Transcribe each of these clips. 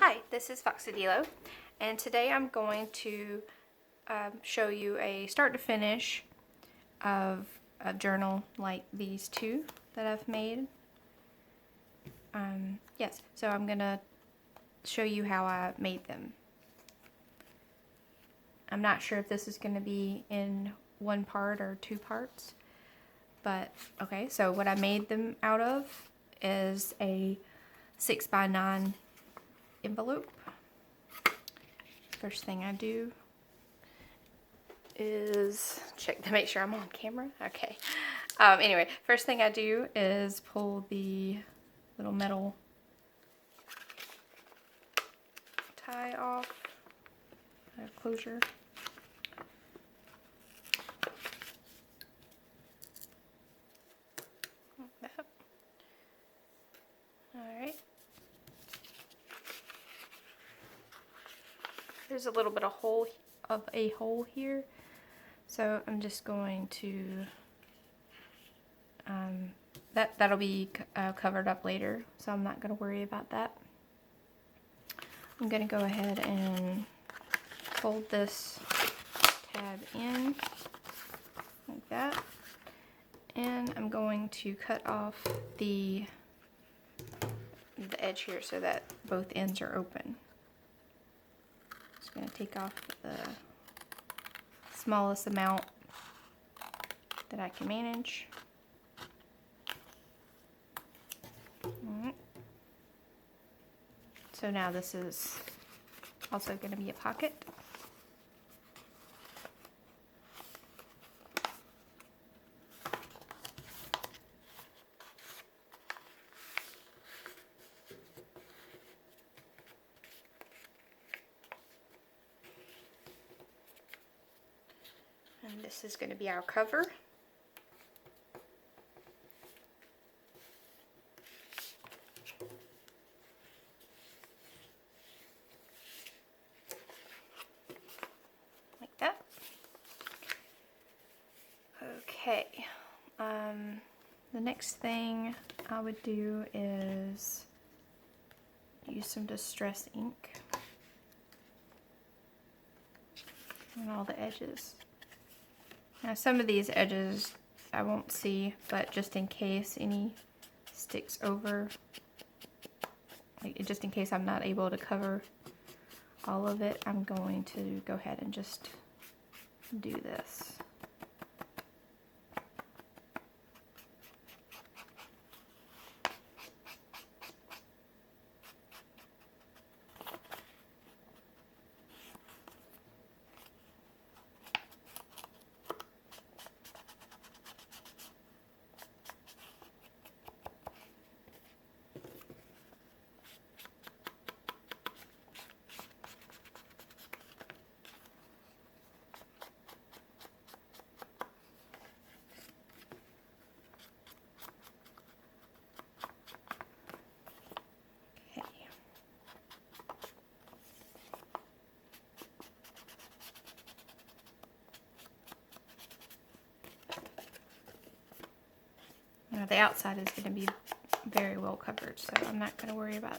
Hi, this is Foxadilo, and today I'm going to show you a start to finish of a journal like these two that I've made. Yes, so I'm going to show you how I made them. I'm not sure if this is going to be in one part or two parts, but okay, so what I made them out of is a 6x9 envelope. First thing I do is check to make sure I'm on camera. Okay. Anyway, first thing I do is pull the little metal tie off, closure. Like that. Alright. There's a little bit of a hole here, so I'm just going to that'll be covered up later, so I'm not going to worry about that. I'm going to go ahead and fold this tab in like that, and I'm going to cut off the edge here so that both ends are open. Just going to take off the smallest amount that I can manage. Alright. So now this is also going to be a pocket. And this is going to be our cover. Like that. Okay. The next thing I would do is use some distress ink on all the edges. Now some of these edges I won't see, but just in case any sticks over, like just in case I'm not able to cover all of it, I'm going to go ahead and just do this. Now the outside is going to be very well covered, so I'm not going to worry about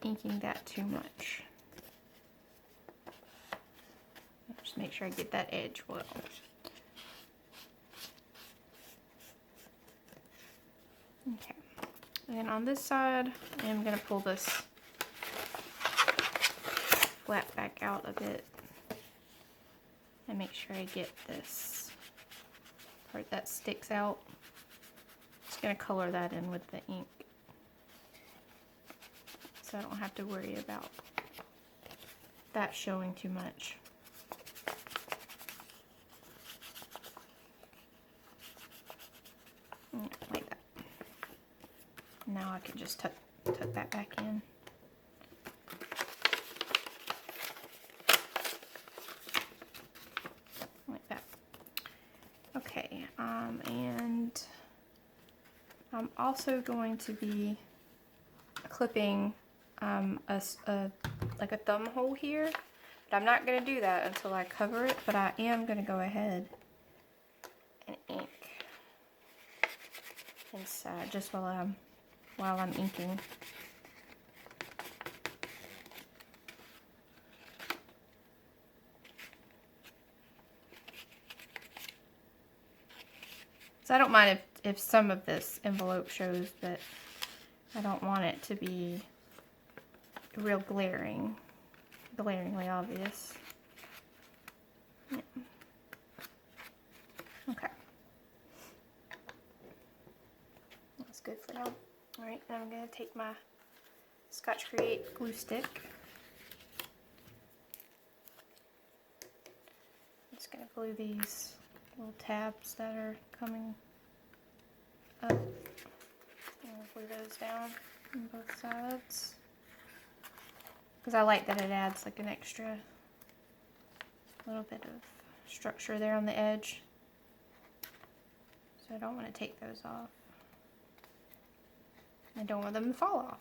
inking that too much. Just make sure I get that edge well. Okay, and on this side, I'm going to pull this flap back out a bit and make sure I get this part that sticks out. Just going to color that in with the ink so I don't have to worry about that showing too much. Like that. Now I can just tuck that back in. Like that. Okay, and I'm also going to be clipping like a thumb hole here, but I'm not going to do that until I cover it, but I am going to go ahead and ink inside just while I'm inking. So I don't mind if some of this envelope shows, but I don't want it to be real glaringly obvious. Yeah. Okay. That's good for now. Alright, now I'm going to take my Scotch Create glue stick. I'm just going to glue these little tabs that are coming up. I'm going to glue those down on both sides. Because I like that it adds like an extra little bit of structure there on the edge. So I don't want to take those off. I don't want them to fall off.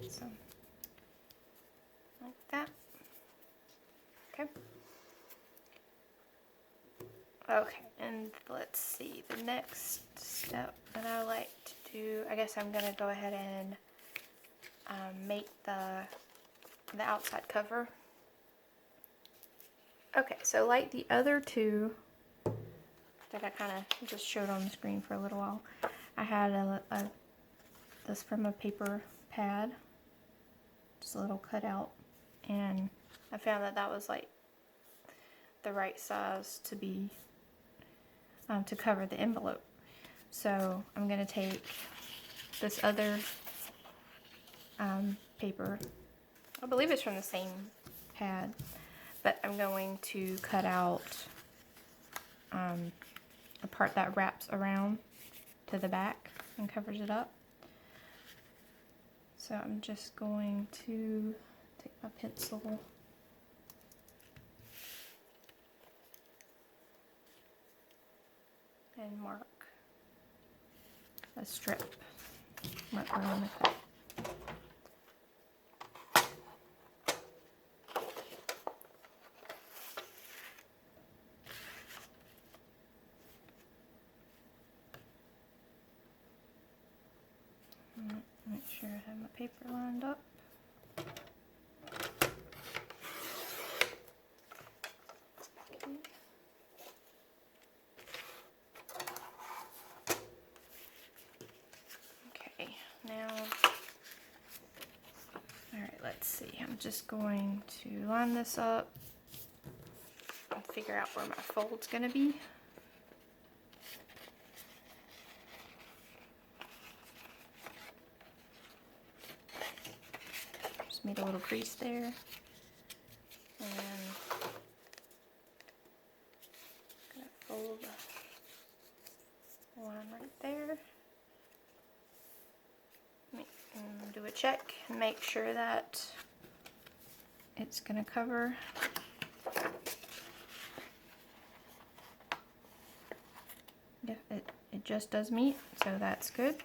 So, like that. Okay. Okay, and let's see, the next step that I like to do, I guess I'm going to go ahead and make the outside cover. Okay, so like the other two that I kind of just showed on the screen for a little while, I had this from a paper pad, just a little cutout, and I found that that was like the right size to be to cover the envelope. So I'm going to take this other paper, I believe it's from the same pad, but I'm going to cut out the part that wraps around to the back and covers it up. So I'm just going to take my pencil and mark a strip right around the cut. Make sure I have my paper lined up. Okay, now, alright, let's see. I'm just going to line this up and figure out where my fold's going to be. Just made a little crease there. And I'm going to fold one right there. Do a check and make sure that it's going to cover. Yeah, it just does meet, so that's good.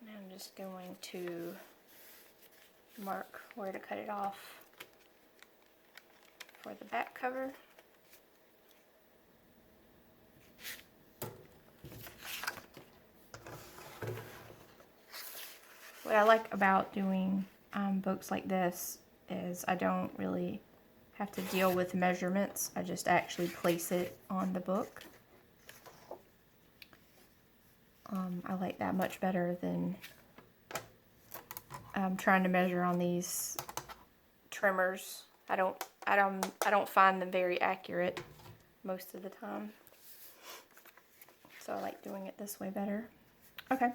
And I'm just going to mark where to cut it off for the back cover. What I like about doing books like this is I don't really have to deal with measurements. I just actually place it on the book. I like that much better than trying to measure on these trimmers. I don't find them very accurate most of the time. So I like doing it this way better. Okay.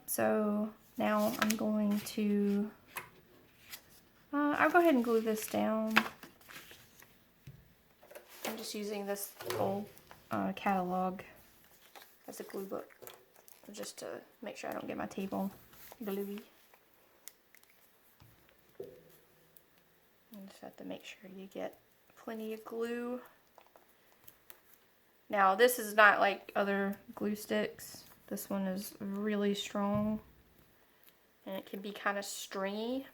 So now I'm going to, I'll go ahead and glue this down. I'm just using this old catalog as a glue book, just to make sure I don't get my table gluey. You just have to make sure you get plenty of glue. Now this is not like other glue sticks. This one is really strong and it can be kind of stringy,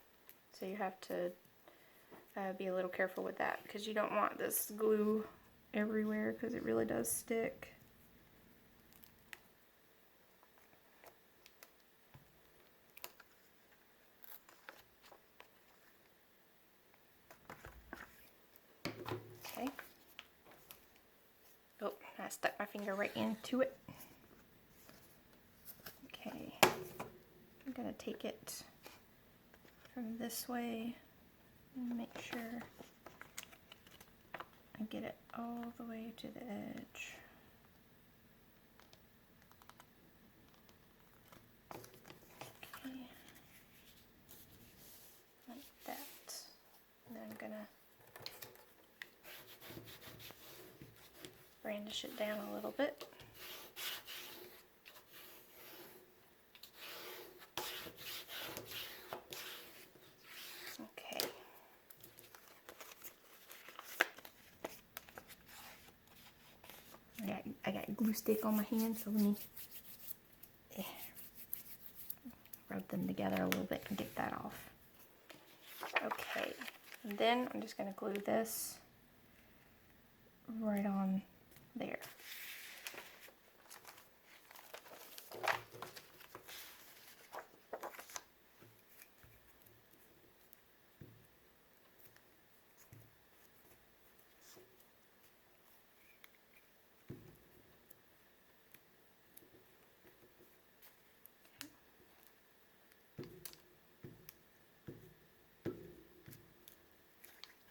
so you have to be a little careful with that because you don't want this glue everywhere because it really does stick. Okay. stuck my finger right into it. Okay, I'm gonna take it from this way and make sure I get it all the way to the edge. Okay, like that. And then I'm gonna brandish it down a little bit. Okay. I got glue stick on my hand, so let me rub them together a little bit and get that off. Okay, and then I'm just going to glue this right on there.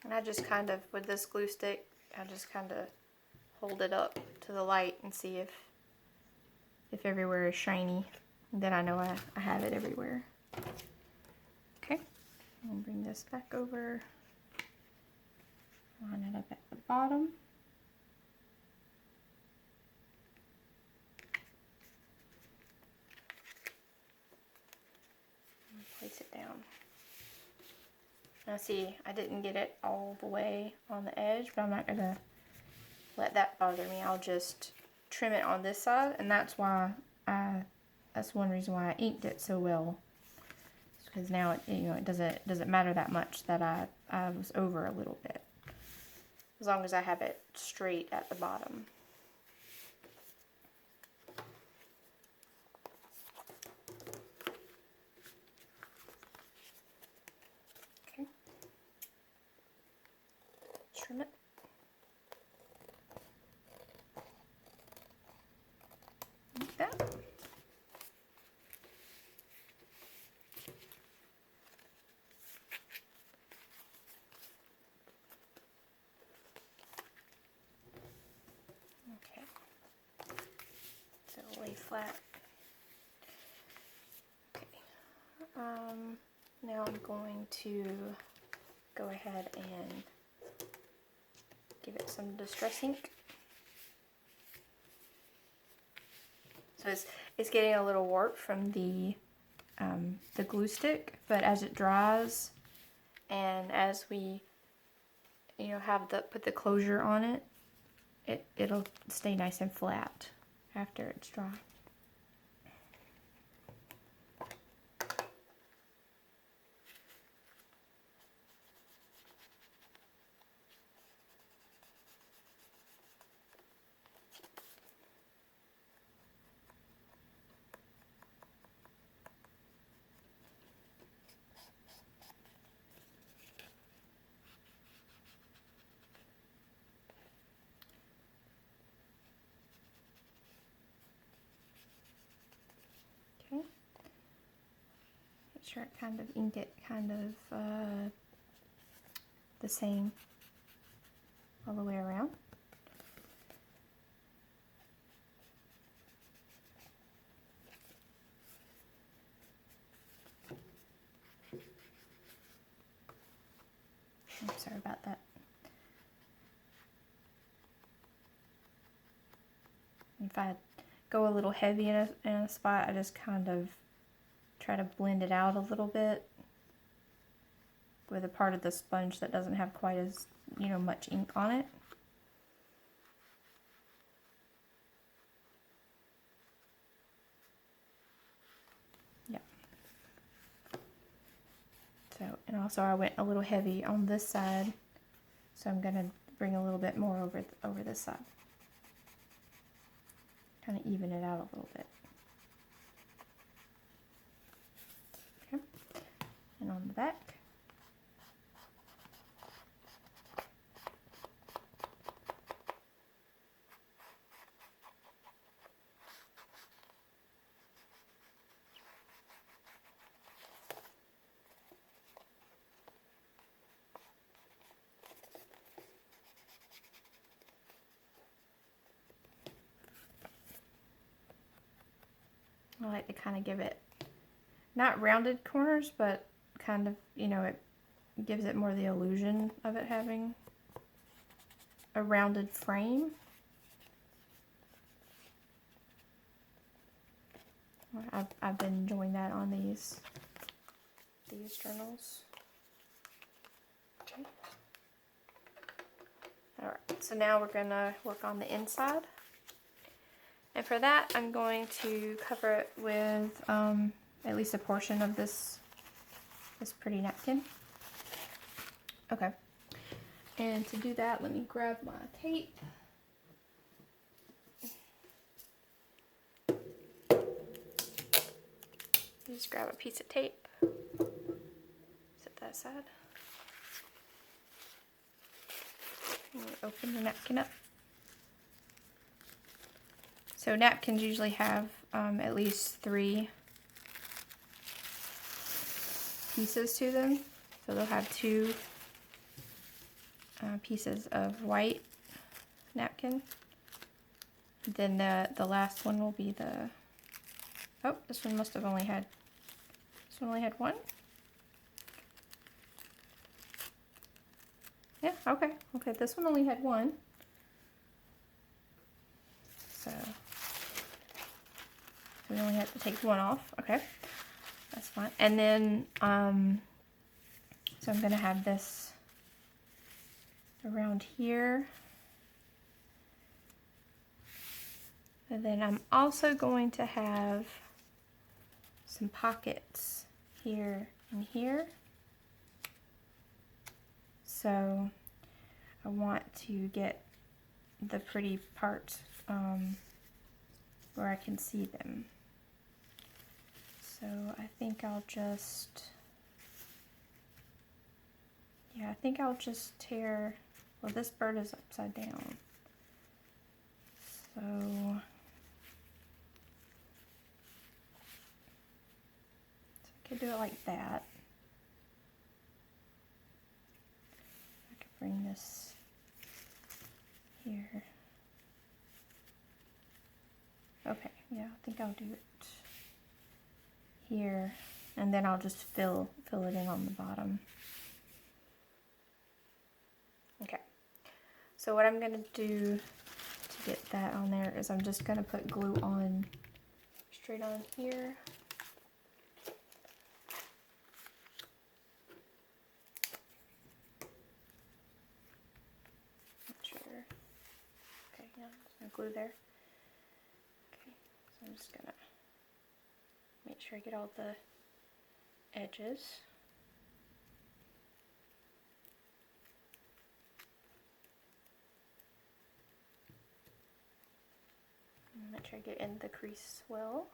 And I just kind of, with this glue stick, I just kind of hold it up to the light and see if everywhere is shiny. And then I know I have it everywhere. Okay, and bring this back over. Line it up at the bottom. And place it down. Now see, I didn't get it all the way on the edge, but I'm not gonna let that bother me. I'll just trim it on this side, and that's why that's one reason why I inked it so well. Because now it doesn't matter that much that I was over a little bit, as long as I have it straight at the bottom. Okay. Trim it. Like that. Okay. So lay flat. Okay. Now I'm going to go ahead and give it some distress ink. So it's getting a little warped from the glue stick, but as it dries and as we put the closure on it, it'll stay nice and flat after it's dry. Okay. Make sure I kind of ink it the same all the way around. I'm sorry about that. If I go a little heavy in a spot, I just kind of try to blend it out a little bit with a part of the sponge that doesn't have quite as much ink on it. Yeah. So, and also I went a little heavy on this side, so I'm gonna bring a little bit more over this side. Kind of even it out a little bit. Okay. And on the back. I like to kind of give it, not rounded corners, but kind of, you know, it gives it more the illusion of it having a rounded frame. I've been enjoying that on these journals. Okay. Alright, so now we're going to work on the inside. And for that, I'm going to cover it with at least a portion of this pretty napkin. Okay. And to do that, let me grab my tape. Just grab a piece of tape. Set that aside. And open the napkin up. So napkins usually have at least 3 pieces to them. So they'll have 2 pieces of white napkin. Then the last one will be the, oh, this one must have only had, this one only had 1? Yeah, okay, this one only had 1. So we only have to take 1 off, okay, that's fine. And then, so I'm gonna have this around here. And then I'm also going to have some pockets here and here. So I want to get the pretty parts where I can see them. So I think I'll just, yeah, I think I'll just tear, well, this bird is upside down. So I could do it like that. I could bring this here. Okay, yeah, I think I'll do it here, and then I'll just fill it in on the bottom. Okay, so what I'm gonna do to get that on there is I'm just gonna put glue on straight on here. Not sure. Okay, yeah, I'm just gonna glue there. Okay, so I'm just gonna make sure I get all the edges. Make sure I get in the crease well.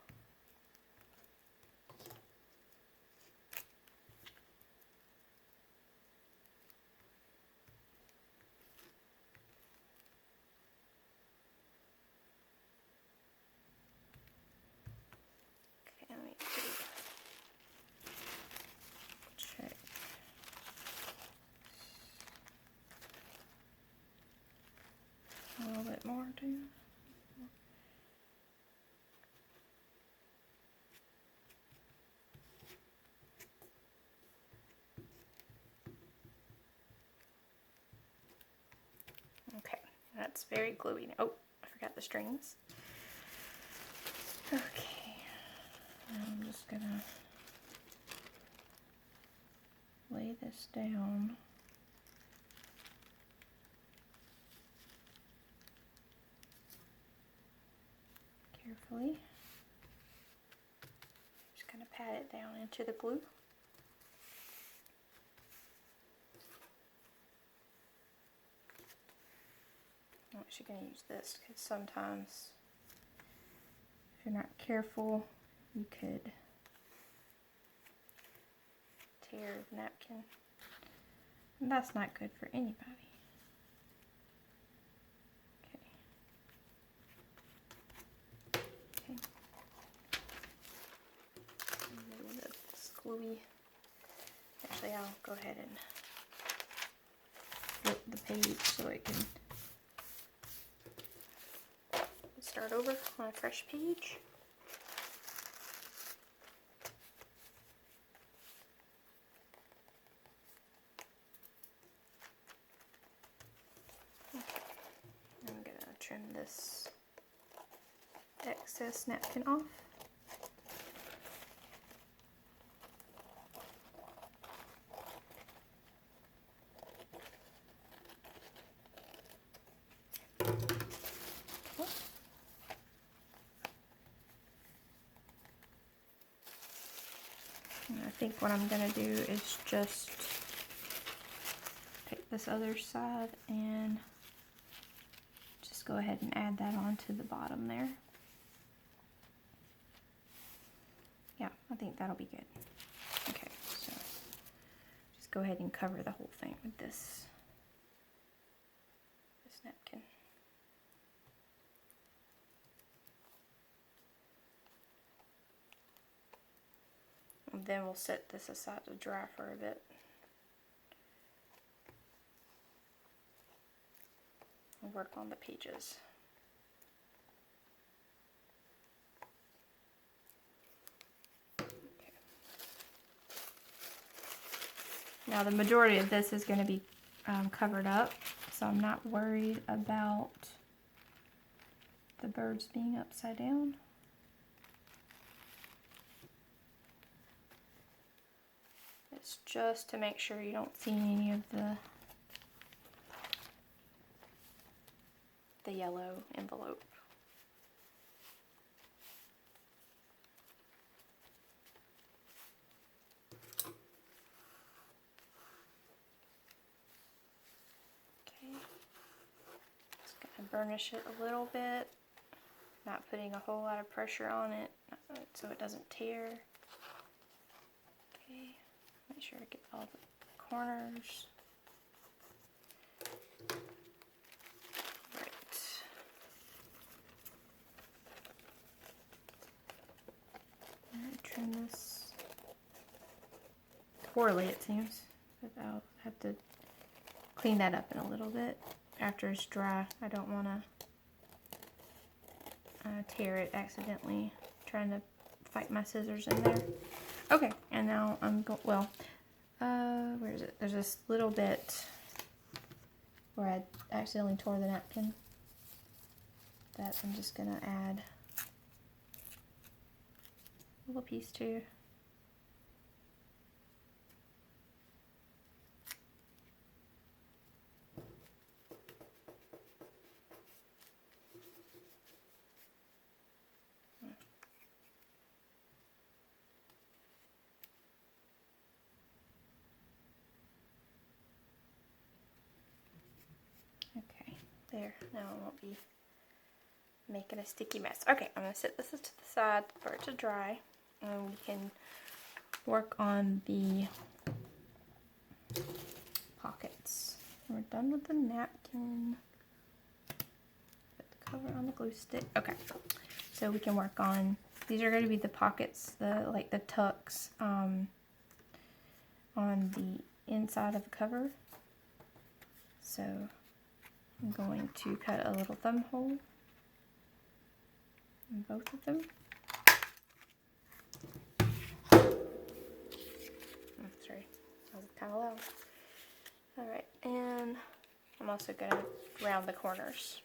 Okay, let me check. A little bit more too. Okay, that's very gluey. Oh, I forgot the strings. Okay, I'm just gonna lay this down. Carefully. Just kind of pat it down into the glue. I'm actually going to use this because sometimes if you're not careful, you could tear the napkin, and that's not good for anybody. Okay. A little bit of this gluey. Actually, I'll go ahead and flip the page so it can start over on a fresh page. this excess napkin off. And I think what I'm going to do is just take this other side and just go ahead and add that onto the bottom there. Yeah, I think that'll be good. Okay, so just go ahead and cover the whole thing with this napkin. And then we'll set this aside to dry for a bit. We'll work on the pages. Okay. Now the majority of this is going to be covered up, so I'm not worried about the birds being upside down. It's just to make sure you don't see any of the yellow envelope. Okay, just gonna burnish it a little bit, not putting a whole lot of pressure on it so it doesn't tear. Okay, make sure to get all the corners. Trim this poorly, it seems, but I'll have to clean that up in a little bit after it's dry. I don't want to tear it accidentally trying to fight my scissors in there. Okay, and now I'm going, well, where is it? There's this little bit where I accidentally tore the napkin that I'm just going to add a little piece too. Okay, there. Now I won't be making a sticky mess. Okay, I'm going to set this to the side for it to dry, and we can work on the pockets. We're done with the napkin. Put the cover on the glue stick. Okay, so we can work on, these are going to be the pockets, like the tucks on the inside of the cover. So I'm going to cut a little thumb hole in both of them. Sorry, that was kind of loud. Alright, and I'm also going to round the corners.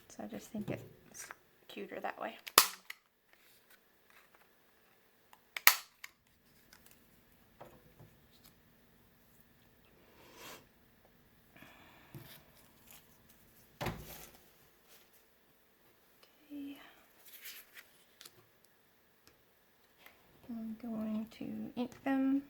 So I just think it's cuter that way. Okay. I'm going to ink them.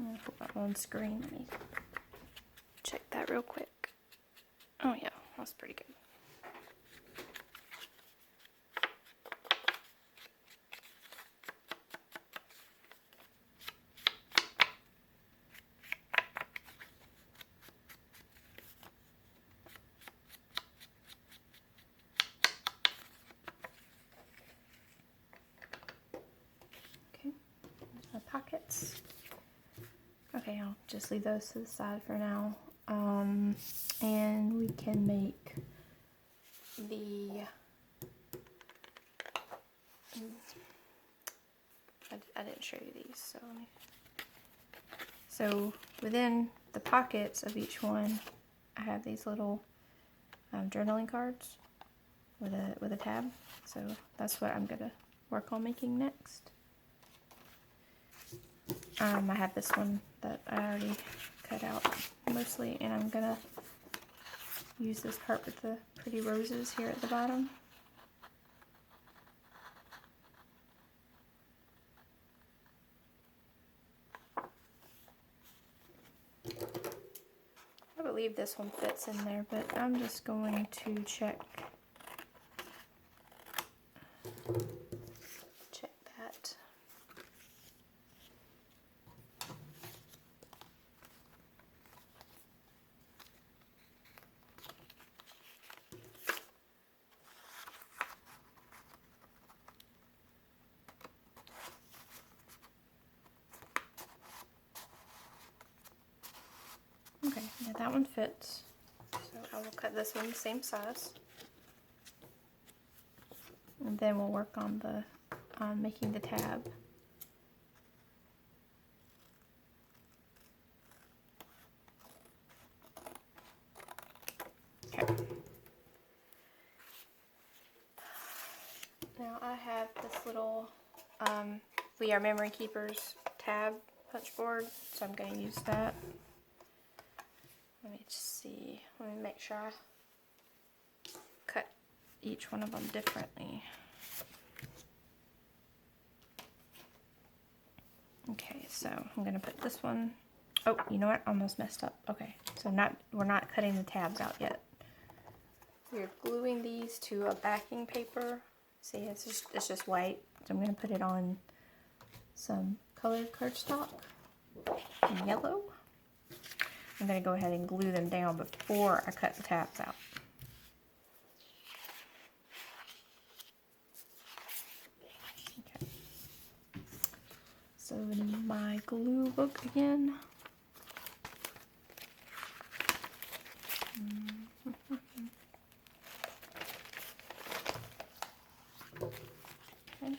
I'll put that on screen. Let me check that real quick. Oh yeah, that's pretty good. pockets. Okay, I'll just leave those to the side for now. And we can make the... I didn't show you these, so within the pockets of each one, I have these little journaling cards with a tab. So that's what I'm gonna work on making next. I have this one that I already cut out mostly, and I'm gonna use this part with the pretty roses here at the bottom. I believe this one fits in there, but I'm just going to check that. Okay, now that one fits, so I will cut this one the same size, and then we'll work on the making the tab. Okay. Now I have this little We Are Memory Keepers tab punch board, so I'm going to use that. Let me just see. Let me make sure I cut each one of them differently. Okay, so I'm going to put this one. Oh, you know what? Almost messed up. Okay, so we're not cutting the tabs out yet. We're gluing these to a backing paper. See, it's just white. So I'm going to put it on some colored cardstock in yellow. I'm going to go ahead and glue them down before I cut the tabs out. Okay. So my glue book again. Okay.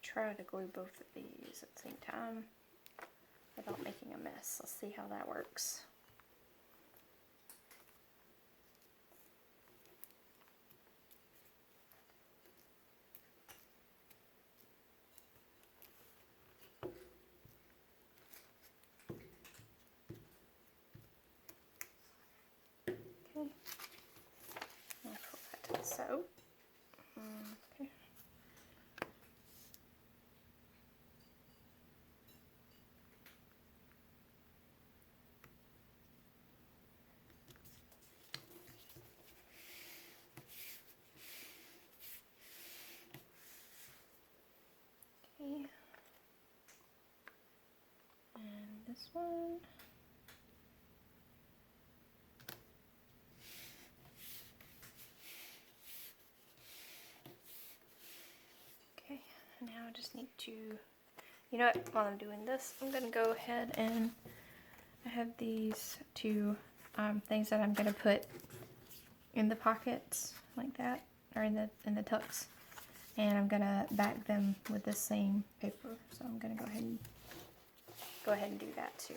Try to glue both of these at the same time without making a mess. Let's see how that works. Okay. I'll put that to the sew. Okay. Okay. And this one. Okay, now I just need to, you know what, while I'm doing this, I'm going to go ahead and I have these two things that I'm going to put in the pockets like that, or in the tucks, and I'm going to back them with the same paper, so I'm going to go ahead and do that too.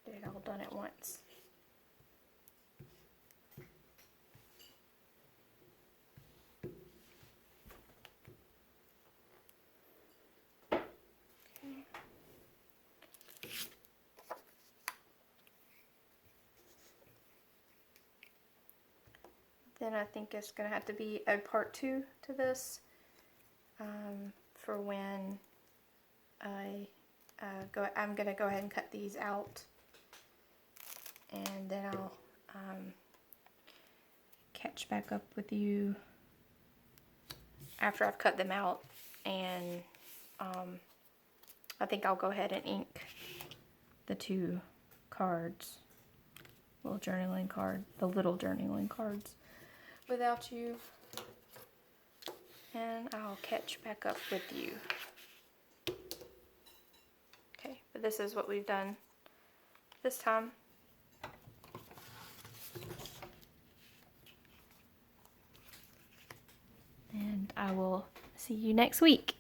Get it all done at once. Then I think it's going to have to be a part 2 to this for when I I'm gonna go ahead and cut these out, and then I'll catch back up with you after I've cut them out, and I think I'll go ahead and ink the 2 cards, the little journaling cards without you, and I'll catch back up with you. Okay, but this is what we've done this time. And I will see you next week.